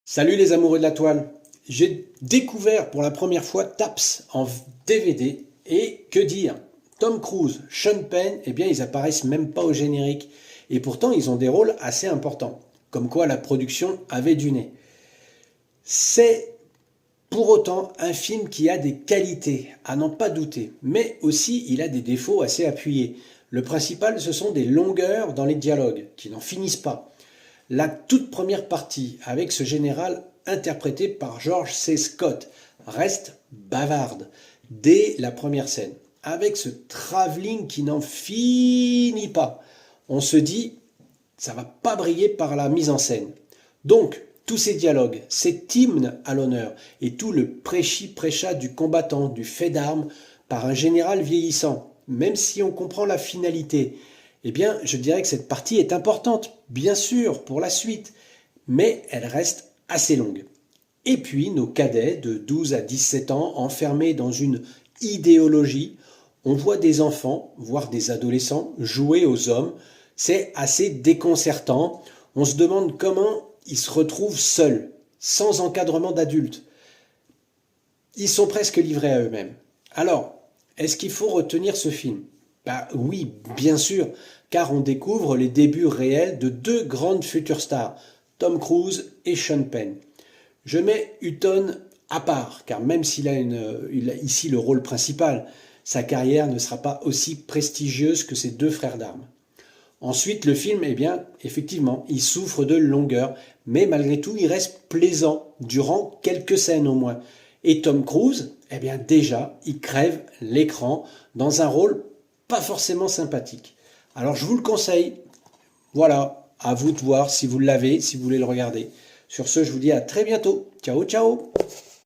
Salut les amoureux de la toile. J'ai découvert pour la première fois Taps en DVD et que dire, Tom Cruise, Sean Penn, eh bien ils apparaissent même pas au générique et pourtant ils ont des rôles assez importants, comme quoi la production avait du nez. C'est pour autant un film qui a des qualités, à n'en pas douter, mais aussi il a des défauts assez appuyés. Le principal, ce sont des longueurs dans les dialogues qui n'en finissent pas. La toute première partie, avec ce général interprété par George C. Scott, reste bavarde dès la première scène, avec ce travelling qui n'en finit pas. On se dit, ça va pas briller par la mise en scène. Donc, tous ces dialogues, cet hymne à l'honneur et tout le prêchi-prêcha du combattant, du fait d'armes par un général vieillissant, même si on comprend la finalité, eh bien, je dirais que cette partie est importante, bien sûr, pour la suite, mais elle reste assez longue. Et puis, nos cadets de 12 à 17 ans, enfermés dans une idéologie, on voit des enfants, voire des adolescents, jouer aux hommes. C'est assez déconcertant. On se demande comment ils se retrouvent seuls, sans encadrement d'adultes. Ils sont presque livrés à eux-mêmes. Alors, est-ce qu'il faut retenir ce film? Bah oui, bien sûr, car on découvre les débuts réels de deux grandes futures stars, Tom Cruise et Sean Penn. Je mets Hutton à part, car même il a ici le rôle principal, sa carrière ne sera pas aussi prestigieuse que ses deux frères d'armes. Ensuite, le film, eh bien, effectivement, il souffre de longueur, mais malgré tout, il reste plaisant durant quelques scènes au moins. Et Tom Cruise, eh bien, déjà, il crève l'écran dans un rôle pas forcément sympathique. Alors, je vous le conseille. Voilà, à vous de voir si vous l'avez, si vous voulez le regarder. Sur ce, je vous dis à très bientôt. Ciao, ciao!